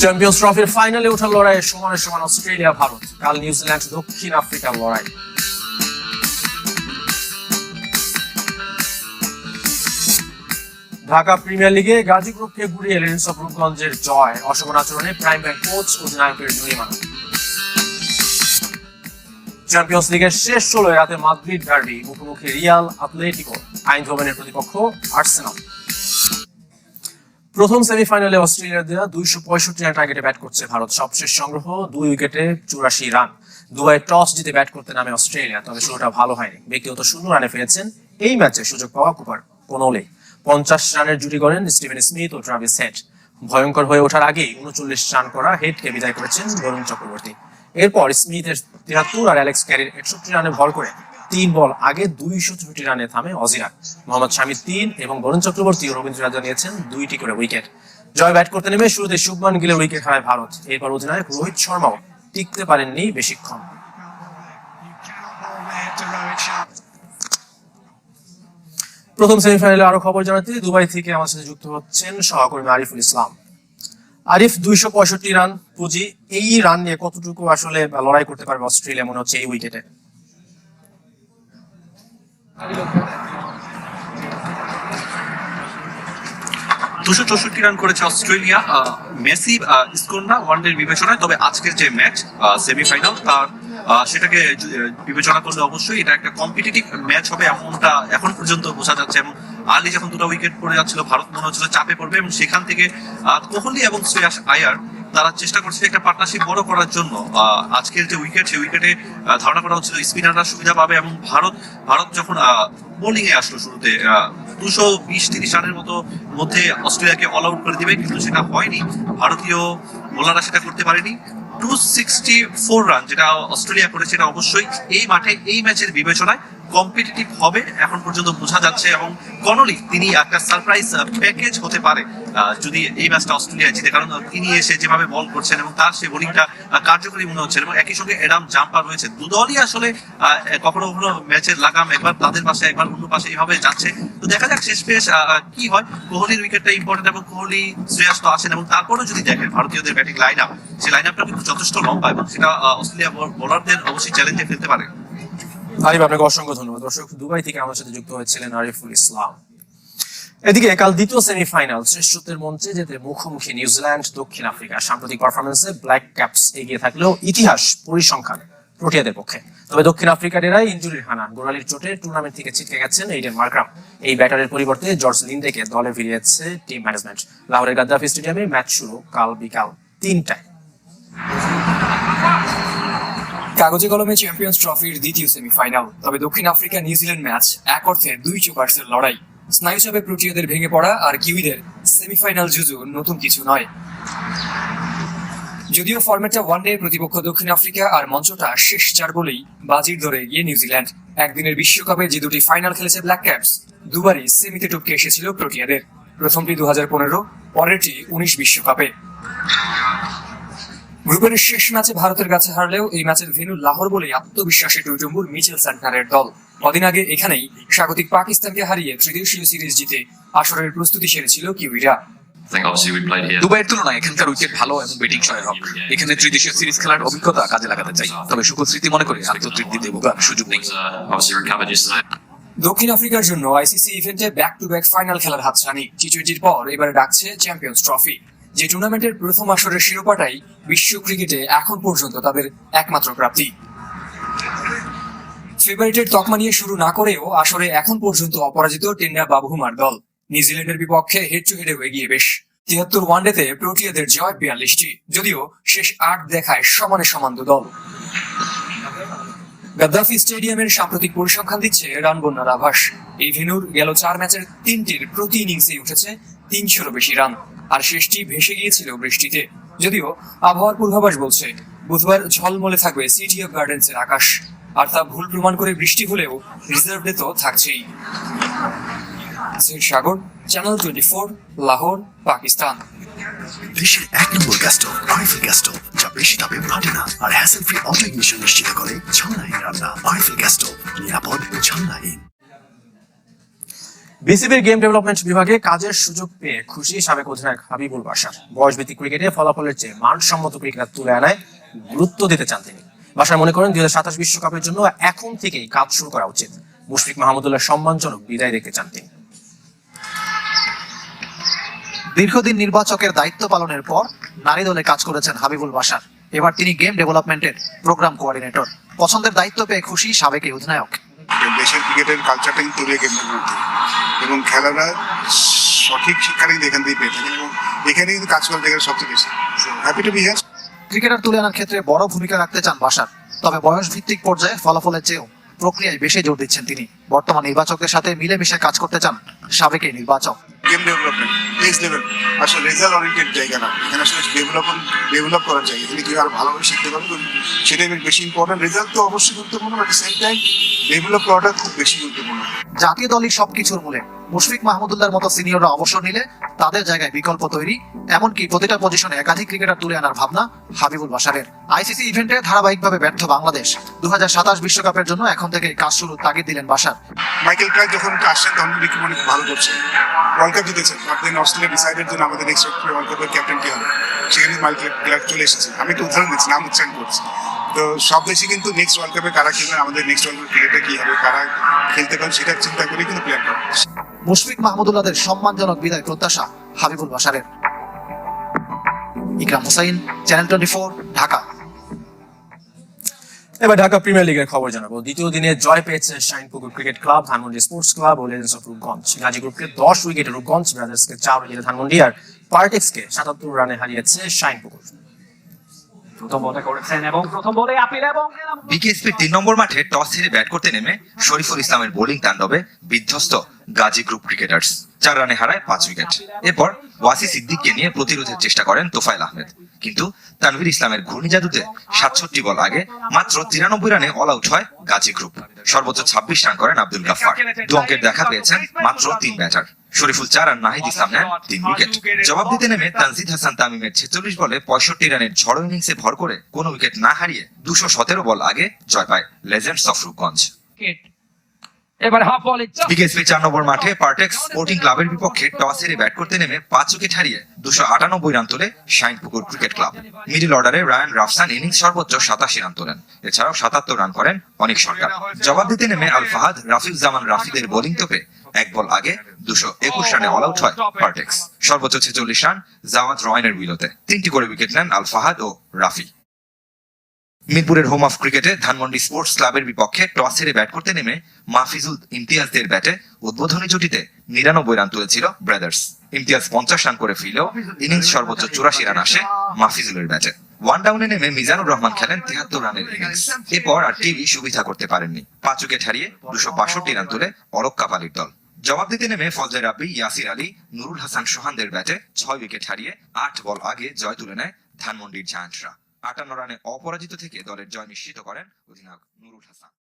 Champions ট্রফির ফাইনালে ওঠার লড়াইয়ে সমানে সমান অস্ট্রেলিয়া ভারত, কাল নিউজিল্যান্ড দক্ষিণ আফ্রিকার লড়াই। ঢাকা প্রিমিয়ার লিগে গাজী গ্রুপকে ঘুরিয়ে লেন্স অফ রূপগঞ্জের জয়, অশোভন আচরণে প্রাইম ব্যাংক কোচ অধিনায়কের জরিমানা। চ্যাম্পিয়ন্স লিগের শেষ 16 রাতে মাদ্রিদ ডার্বি, মুখোমুখি রিয়াল আতলেটিকো, আইনধোভেনের প্রতিপক্ষ আর্সেনাল। প্রথম সেমিফাইনালে অস্ট্রেলিয়ার দেওয়া 265 রান টার্গেটে ব্যাট করছে ভারত, সবশেষ সংগ্রহ 2 উইকেটে 84 রান। দুবাই টস জিতে ব্যাট করতে নামে অস্ট্রেলিয়া, তবে শুরুটা ভালো হয়নি। ব্যক্তিগত 0 রানে ফিরেছেন এই ম্যাচে সুযোগ পাওয়া কুপার কোনোলে। 50 রানের জুটি করেন স্টিভেন স্মিথ ও ট্রাভিস হেড। ভয়ঙ্কর হয়ে ওঠার আগেই 39 রান করা হেডকে বিদায় করেছেন বরুণ চক্রবর্তী। এরপর স্মিথের 73 আর অ্যালেক্স ক্যারির 61 রানে ভর করে 3 বল আগে 264 রানে থামে অজিরা। মোহাম্মদ শামি 3 এবং বরুণ চক্রবর্তী ও রবীন্দ্র রাজা নিয়েছেন 2টি করে উইকেট। জয় ব্যাট করতে নেমে শুরুতে শুভমান গিলের উইকেট হারায় ভারত। এরপর অধিনায়ক রোহিত শর্মাও টিকতে পারেননি বেশিক্ষণ। প্রথম সেমিফাইনালে আরো খবর জানাতে দুবাই থেকে আমার সাথে যুক্ত হচ্ছেন সহকর্মী আরিফুল ইসলাম। আরিফ, 265 রান পুঁজি, এই রান নিয়ে কতটুকু আসলে লড়াই করতে পারবে অস্ট্রেলিয়া মনে হচ্ছে এই উইকেটে? 264 রান করেছে অস্ট্রেলিয়া, মেসি স্কোর না ওয়ানডের বিবেচনায়। তবে আজকের যে ম্যাচ সেমিফাইনাল, তার সেটাকে বিবেচনা করলে অবশ্যই এটা একটা কম্পিটিটিভ ম্যাচ হবে, এমনটা এখন পর্যন্ত বোঝা যাচ্ছে। এবং আর্লি যখন 2টা উইকেট পড়ে যাচ্ছিল, ভারত মনে হচ্ছিল চাপে পড়বে, এবং সেখান থেকে কোহলি এবং শ্রেয়াস আয়ার তারা চেষ্টা করছে একটা পার্টনারশিপ বড় করার জন্য। আজকের যে উইকেট, সেই উইকেটে ধারণা করা হচ্ছিল স্পিনাররা সুবিধা পাবে, এবং ভারত যখন বোলিং এ আসলো শুরুতে 220-30 রানের মধ্যে অস্ট্রেলিয়াকে অল আউট করে দিবে, কিন্তু সেটা হয়নি। ভারতীয় বোলাররা সেটা করতে পারেনি। 264 রান যেটা অস্ট্রেলিয়া করেছে, এটা অবশ্যই এই মাঠে এই ম্যাচের বিবেচনায় কম্পিটিটিভ হবে এখন পর্যন্ত বোঝা যাচ্ছে। এবং কনলি তিনি একটা সারপ্রাইজ প্যাকেজ হতে পারে যদি এই ম্যাচটা অস্ট্রেলিয়া জিতে, কারণ তিনি এসে যেভাবে বল করছেন এবং তার সেই বোলিংটা কার্যকরী মনে হচ্ছে। এবং একই সঙ্গে অ্যাডাম জাম্পার রয়েছে, দুদলই আসলে কখনো কখনো ম্যাচের লাগাম একবার তাদের পাশে একবার অন্য পাশে এইভাবে যাচ্ছে। তো দেখা যাক শেষ পেশ কি হয়। কোহলির উইকেটটা ইম্পর্টেন্ট, এবং কোহলি শ্রেয়াস তো আছেন, এবং তারপরেও যদি দেখেন ভারতীয়দের ব্যাটিং লাইন আপ, সেই লাইন আপটা কিন্তু যথেষ্ট লম্বা, এবং সেটা অস্ট্রেলিয়া বোলারদের অবশ্যই চ্যালেঞ্জে ফেলতে পারে। আরিফ, আপনাকে অসংখ্য ধন্যবাদ। দর্শক, দুবাই থেকে আমার সাথে যুক্ত হয়েছিলেন আরিফুল ইসলাম। এদিকে কাল দ্বিতীয় সেমিফাইনাল, শ্রেষ্ঠত্বের মঞ্চে যেতে মুখোমুখি নিউজিল্যান্ড দক্ষিণ আফ্রিকা। সাম্প্রতিক পারফরমেন্সে ব্ল্যাক ক্যাপস এগিয়ে থাকলেও ইতিহাস পরিসংখ্যান প্রোটিয়াদের পক্ষে। তবে দক্ষিণ আফ্রিকারেরাই ইনজুরির হানা, গোড়ালির চোটে টুর্নামেন্ট থেকে ছিটকে গেছেন এইডেন মার্গ্রাম। এই ব্যাটারের পরিবর্তে জর্জ লিন্ডেকে দলে ফিরিয়েছে টিম ম্যানেজমেন্ট। লাহোরের গাদ্দাফি স্টেডিয়ামে ম্যাচ শুরু কাল বিকাল 3টায়। কাগজে কলমে চ্যাম্পিয়ন্স ট্রফির দ্বিতীয় সেমিফাইনাল, তবে দক্ষিণ আফ্রিকা নিউজিল্যান্ড ম্যাচ এক অর্থে 2 চোকার্সের লড়াই। স্নায়ুচাপে প্রোটিয়াদের ভেঙে পড়া আর কিউইদের সেমিফাইনাল জুজু নতুন কিছু নয়। যদিও ফরম্যাটটা ওয়ানডে, প্রতিপক্ষ দক্ষিণ আফ্রিকা, আর মঞ্চটা শেষ 4 বলেই বাজির ধরে এগিয়ে নিউজিল্যান্ড। একদিনের বিশ্বকাপে যে 2টি ফাইনাল খেলেছে ব্ল্যাক ক্যাপস, দুবারই সেমিতে টপকে এসেছিল প্রোটিয়াদের। প্রথমটি 2015, পরেরটি 19 বিশ্বকাপে। গ্রুপের শেষ ম্যাচে ভারতের কাছে হারলেও এই ম্যাচের ভেন্যু লাহোর বলেই আত্মবিশ্বাসে টইটম্বুর মিচেল স্যান্টনারের দল। কদিন আগে এখানেই স্বাগতিক পাকিস্তানকে হারিয়ে ত্রিদেশীয় সিরিজ জিতে আসরের প্রস্তুতি সেরেছিল কিউইরা। দুবাইয়ের তুলনায় এখানকার উইকেট ভালো এবং ব্যাটিং সহায়ক। এখানে ত্রিদেশীয় সিরিজ খেলার অভিজ্ঞতা কাজে লাগাতে চাই, তবে সুখদ স্মৃতি মনে করে আত্মতৃপ্তি দেব সুযোগ নেই। দক্ষিণ আফ্রিকার জন্য আইসিসি ইভেন্টে ব্যাক টু ব্যাক ফাইনাল খেলার হাতছানি। টি-20-র পর এবারে ডাকছে চ্যাম্পিয়ন্স ট্রফি, যে টুর্নামেন্টের প্রথম আসরের শিরোপাটাই বিশ্ব ক্রিকেটে এখন পর্যন্ত তাদের একমাত্র প্রাপ্তি। ফেভারিটের তকমা নিয়ে শুরু না করেও আসরে এখন পর্যন্ত অপরাজিত টেন্ডা বাবুহুমার দল নিউজিল্যান্ডের বিপক্ষে হেড টু হেডেও এগিয়ে বেশ। 73 ওয়ানডেতে প্রোটিয়াদের জয় 42টি, যদিও শেষ 8 দেখায় সমানে সমান দল। গাদ্দাফি স্টেডিয়ামের সাম্প্রতিক পরিসংখ্যান দিচ্ছে রান বন্যার আভাস। এই ভেন্যুর গেল 4 ম্যাচের 3টির প্রতি ইনিংসে উঠেছে 300-ও বেশি রান, আর শেষটি ভেসে গিয়েছিল বৃষ্টিতে। যদিও আবহাওয়ার পূর্বাভাস বলছে বুধবার ঝলমলে থাকবে সিটি অফ গার্ডেন্সের আকাশ, আর তা ভুল প্রমাণ করে বৃষ্টি হলেও রিজার্ভ ডে তো থাকছেই। সাগর, চ্যানেল 24, লাহোর, পাকিস্তান। দেশের 1 নম্বর gas stove RFL gas stove, যা বেশি তাপে ফাটে না আর হ্যাসেল ফ্রি অটো ইগনিশন নিশ্চিত করে ঝামেলাহীন রান্না। আরএফএল গ্যাস স্টোভ, নিরাপদ ও ঝামেলাহীন। বিসিবির গেম ডেভেলপমেন্ট বিভাগে কাজের সুযোগ পেয়ে খুশি সাবেক অধিনায়ক হাবিবুল বাশার। বয়সভিত্তিক ক্রিকেটে ফলাফলের চেয়ে মানসম্মত ক্রিকেট তুলে আনায় গুরুত্ব দিতে চান তিনি। বাশার মনে করেন 2027 বিশ্বকাপের জন্য এখন থেকেই কাজ শুরু করা উচিত। মুশফিক মাহমুদুল্লাহ সম্মানজনক বিদায় দেখতে চান তিনি। দীর্ঘদিন নির্বাচকের দায়িত্ব পালনের পর নারী দলে কাজ করেছেন হাবিবুল বাশার। এবার তিনি গেম ডেভেলপমেন্টের প্রোগ্রাম কোঅর্ডিনেটর। পছন্দের দায়িত্ব পেয়ে খুশি সাবেক এই অধিনায়ক। দেশের ক্রিকেটের কালচারটা কিন্তু তৈরি গেম ডেভেলপমেন্ট এবং খেলাটা সঠিক শিক্ষাটা কিন্তু এখান থেকেই পেয়ে থাকেন এবং এখানে কিন্তু কাজ করার জায়গাটা সবচেয়ে বেশি। Happy to B here. Cricketer তুলে আনার ক্ষেত্রে বড় ভূমিকা রাখতে চান বাশার, তবে বয়স ভিত্তিক পর্যায়ে ফলাফলের চেয়েও প্রক্রিয়ায় বেশি জোর দিচ্ছেন তিনি। বর্তমান নির্বাচকদের সাথে মিলেমিশে কাজ করতে চান সাবেক এই নির্বাচক। গেম ডেভেলপমেন্ট নেক্সট লেভেল, আসলে রেজাল্ট ওরিয়েন্টেড জায়গা না, এখানে আসলে ডেভেলপ করার জায়গা। এখানে কি আরো ভালোভাবে শিখতে পারবেন সেটাই বেশি ইম্পর্টেন্ট। রেজাল্ট তো অবশ্যই গুরুত্বপূর্ণ, বাট সেম টাইম ডেভেলপ করাটা খুব বেশি গুরুত্বপূর্ণ। জাতীয় দলই সবকিছুর মূলে। মুশফিক মাহমুদুল্লাহর মতো সিনিয়ররা অবসর নিলে তাদের জায়গায় বিকল্প তৈরি, এমনকি প্রতিটা পজিশনে একাধিক ক্রিকেটার তুলে আনার ভাবনা হাবিবুল বাশারের। আইসিসি ইভেন্টে ধারাবাহিকভাবে ব্যর্থ বাংলাদেশ। 2027 বিশ্বকাপের জন্য এখন থেকে কাজ শুরু তাগিদ দিলেন বাশার। মাইকেল ক্লার্ক যখন আসছেন তখন দেখি মনে খুব ভালো করছে, ওয়ার্ল্ড কাপ জিতেছেন, বাট দেন অস্ট্রেলিয়া ডিসাইডেড জন্য আমাদের নেক্সট ওয়ার্ল্ড কাপের ক্যাপ্টেন কি হবে, সেখানে মাইকেল ক্লার্ক চলে এসেছে। আমি একটা উদাহরণ দিচ্ছি, নাম উচ্চারণ করছি। তো সব দেশে কিন্তু নেক্সট ওয়ার্ল্ড কাপে কারা খেলবেন, আমাদের নেক্সট ওয়ার্ল্ড কাপ ক্রিকেটে কি হবে, কারা খেলতে পারেন সেটা চিন্তা করে কিন্তু প্ল্যান করা। মুশফিক মাহমুদুল্লাহদের সম্মানজনক বিদায় প্রত্যাশা হাবিবুল বাশারের। ইকরাম হুসাইন, চ্যানেল 24, ঢাকা। এবার ঢাকা প্রিমিয়ার লিগের খবর জানাবো। দ্বিতীয় দিনে জয় পেয়েছে Shinepukur cricket club, Dhanmondi sports club ও লেজেন্ডস অফ রূপগঞ্জ। গাজী গ্রুপকে 10 উইকেটে রূপগঞ্জ, ব্রাদার্সকে 4 উইকেটে ধানমন্ডি আর পার্টেক্সকে 77 রানে হারিয়েছে শাইনপুকুর। বিকেএসপির 3 নম্বর মাঠে টস হেরে ব্যাট করতে নেমে শরীফুল ইসলামের বোলিং তাণ্ডবে বিধ্বস্ত গাজী গ্রুপ ক্রিকেটার্স। 4 রানে হারায় 5 উইকেট। এরপর ওয়াসি সিদ্দিককে নিয়ে প্রতিরোধের চেষ্টা করেন তোফায়েল আহমেদ, কিন্তু তানভীর ইসলামের ঘূর্ণি জাদুতে 67 বল আগে মাত্র 93 রানে অল আউট হয় গাজী গ্রুপ। সর্বোচ্চ 26 রান করেন আব্দুল গাফফার। 2 অঙ্কের দেখা পেয়েছেন মাত্র 3 ব্যাটার। শরীফুল 4 আর নাহিদ ইসলাম নেন 3 উইকেট। জবাব দিতে নেমে তানজিদ হাসান তামিমের 46 বলে 65 রানের ঝড়ো ইনিংসে ভর করে কোনো উইকেট না হারিয়ে 217 বল আগে জয় পায় লেজেন্ডস অফ রূপগঞ্জ। বিকেএসপি 4 নম্বর মাঠে পার্টেক্স স্পোর্টিং ক্লাবের বিপক্ষে টস হেরে ব্যাট করতে নেমে 5 উইকেট হারিয়ে 298 রান তোলে শাইনপুকুর ক্রিকেট ক্লাব। মিডল অর্ডারে রায়ান রাফসান ইনিংস সর্বোচ্চ 87 রান তোলেন। এছাড়াও 77 রান করেন অনিক সরকার। জবাব দিতে নেমে আল ফাহাদ রাফিউজ্জামান রাফিদের বোলিং তোপে 1 বল আগে 221 রানে অল আউট হয় পার্টেক্স। সর্বোচ্চ 46 রান জাওয়াদ রয়নের বিলোতে। 3টি করে উইকেট নেন আল ফাহাদ ও রাফি। মিরপুরের হোম অফ ক্রিকেটে ধানমন্ডি স্পোর্টস ক্লাবের বিপক্ষে টস হেরে ব্যাট করতে নেমে মাহফিজুল ইমতিয়াজদের ব্যাটে উদ্বোধনী জুটিতে 99 রান তুলেছিল ব্রাদার্স। ইমতিয়াজ 50 রান করে ফিরলেও ইনিংস সর্বোচ্চ 84 রান আসে মাহফিজুলের ব্যাটে। 1 ডাউনে নেমে মিজানুর রহমান খেলেন 73 রানের ইনিংস। এরপর আর টিভি সুবিধা করতে পারেননি। 5 উইকেট হারিয়ে 262 রান তুলে অলোক কাপালির দল। জবাব দিতে নেমে ফজলে রাব্বি, ইয়াসির আলী, নুরুল হাসান সোহানদের ব্যাটে 6 উইকেট হারিয়ে 8 বল আগে জয় তুলে নেয় ধানমন্ডির জায়ান্টরা। 58 রানে অপরাজিত থেকে দলের জয় নিশ্চিত করেন অধিনায়ক নুরুল হাসান।